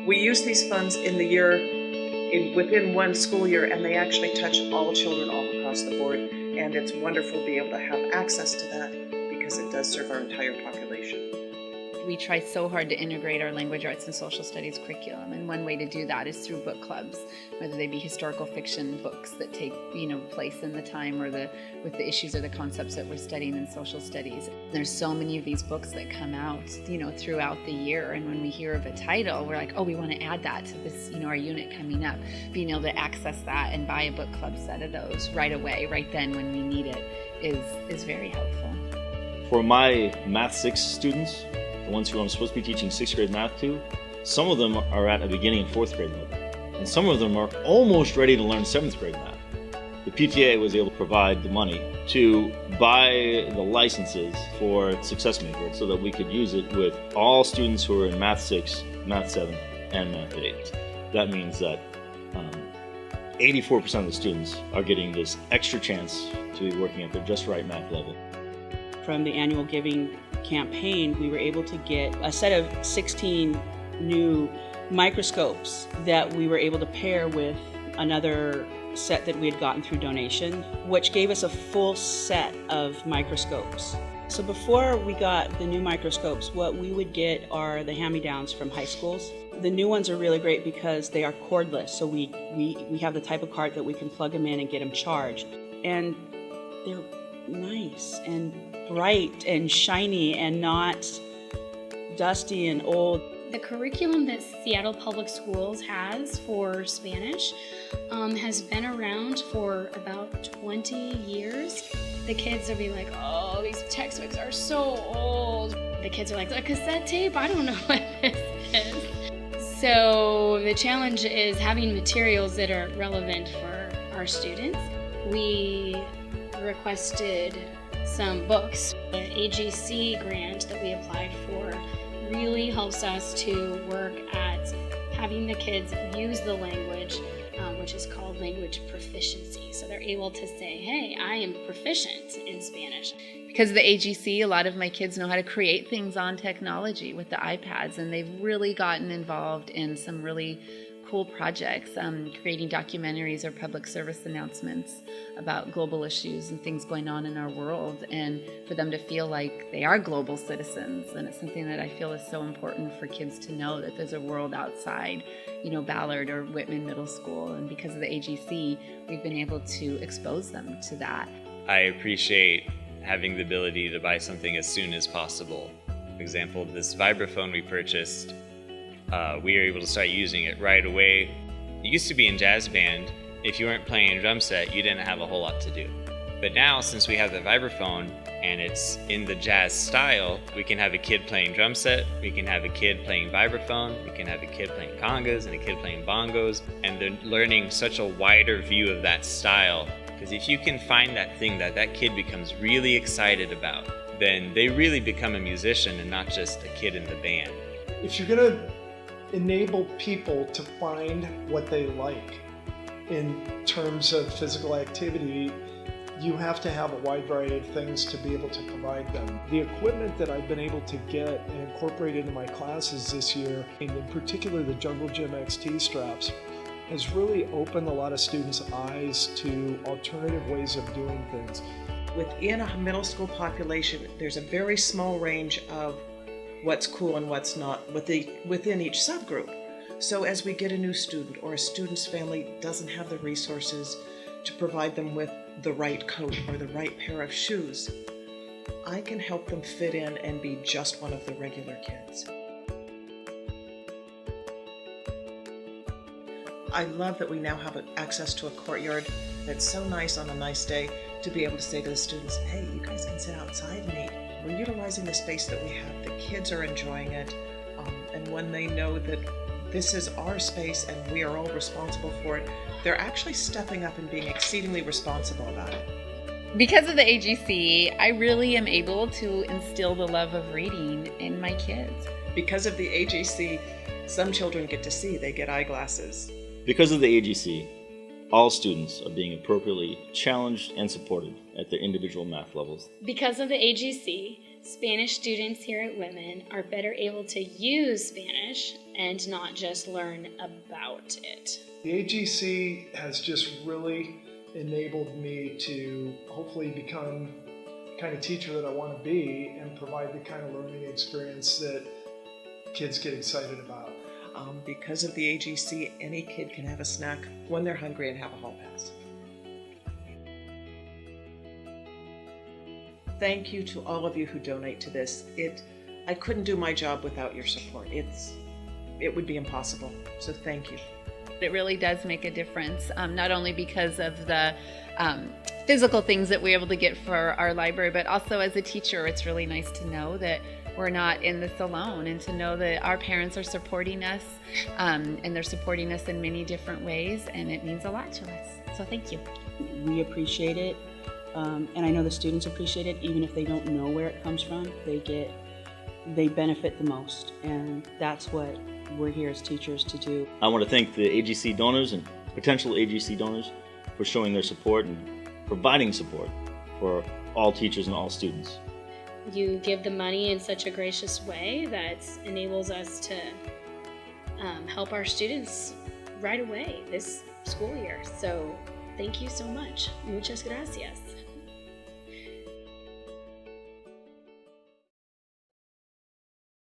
We use these funds in the year, within one school year, and they actually touch all children all across the board. And it's wonderful to be able to have access to that because it does serve our entire population. We try so hard to integrate our language arts and social studies curriculum, and one way to do that is through book clubs, whether they be historical fiction books that take place in the time or with the issues or the concepts that we're studying in social studies. There's so many of these books that come out throughout the year, and when we hear of a title, we're like, oh, we want to add that to this, our unit coming up. Being able to access that and buy a book club set of those right away, right then when we need it, is very helpful. For my Math 6 students, the ones who I'm supposed to be teaching 6th grade math to, some of them are at a beginning and 4th grade level, and some of them are almost ready to learn 7th grade math. The PTA was able to provide the money to buy the licenses for Success Maker so that we could use it with all students who are in Math 6, Math 7, and Math 8. That means that 84% of the students are getting this extra chance to be working at their just right math level. From the annual giving campaign, we were able to get a set of 16 new microscopes that we were able to pair with another set that we had gotten through donation, which gave us a full set of microscopes. So before we got the new microscopes, what we would get are the hand-me-downs from high schools. The new ones are really great because they are cordless, so we have the type of cart that we can plug them in and get them charged. And they're nice and bright and shiny and not dusty and old. The curriculum that Seattle Public Schools has for Spanish has been around for about 20 years. The kids will be like, oh, these textbooks are so old. The kids are like, a cassette tape? I don't know what this is. So the challenge is having materials that are relevant for our students. We requested some books. The AGC grant that we applied for really helps us to work at having the kids use the language, which is called language proficiency. So they're able to say, hey, I am proficient in Spanish. Because of the AGC, a lot of my kids know how to create things on technology with the iPads, and they've really gotten involved in some really cool projects, creating documentaries or public service announcements about global issues and things going on in our world, and for them to feel like they are global citizens. And it's something that I feel is so important for kids to know, that there's a world outside, Ballard or Whitman Middle School. And because of the AGC, we've been able to expose them to that. I appreciate having the ability to buy something as soon as possible. For example, this vibraphone we purchased, we were able to start using it right away. It used to be in jazz band, if you weren't playing a drum set, you didn't have a whole lot to do. But now, since we have the vibraphone and it's in the jazz style, we can have a kid playing drum set, we can have a kid playing vibraphone, we can have a kid playing congas and a kid playing bongos, and they're learning such a wider view of that style. Because if you can find that thing that kid becomes really excited about, then they really become a musician and not just a kid in the band. If you're going to enable people to find what they like in terms of physical activity, you have to have a wide variety of things to be able to provide them. The equipment that I've been able to get and incorporate into my classes this year, and in particular the Jungle Gym XT straps, has really opened a lot of students' eyes to alternative ways of doing things. Within a middle school population, there's a very small range of what's cool and what's not within each subgroup. So as we get a new student, or a student's family doesn't have the resources to provide them with the right coat or the right pair of shoes, I can help them fit in and be just one of the regular kids. I love that we now have access to a courtyard that's so nice on a nice day to be able to say to the students, hey, you guys can sit outside and eat. We're utilizing the space that we have. The kids are enjoying it, and when they know that this is our space and we are all responsible for it, they're actually stepping up and being exceedingly responsible about it. Because of the AGC, I really am able to instill the love of reading in my kids. Because of the AGC, some children get to see, they get eyeglasses. Because of the AGC, all students are being appropriately challenged and supported at their individual math levels. Because of the AGC, Spanish students here at Whitman are better able to use Spanish and not just learn about it. The AGC has just really enabled me to hopefully become the kind of teacher that I want to be and provide the kind of learning experience that kids get excited about. Because of the AGC, any kid can have a snack when they're hungry and have a hall pass. Thank you to all of you who donate to this. I couldn't do my job without your support. It would be impossible. So thank you. It really does make a difference, not only because of the physical things that we're able to get for our library, but also as a teacher, it's really nice to know that we're not in this alone, and to know that our parents are supporting us, and they're supporting us in many different ways, and it means a lot to us. So thank you. We appreciate it, and I know the students appreciate it, even if they don't know where it comes from. They benefit the most, and that's what we're here as teachers to do. I want to thank the AGC donors and potential AGC donors for showing their support and providing support for all teachers and all students. You give the money in such a gracious way that enables us to help our students right away this school year. So thank you so much. Muchas gracias.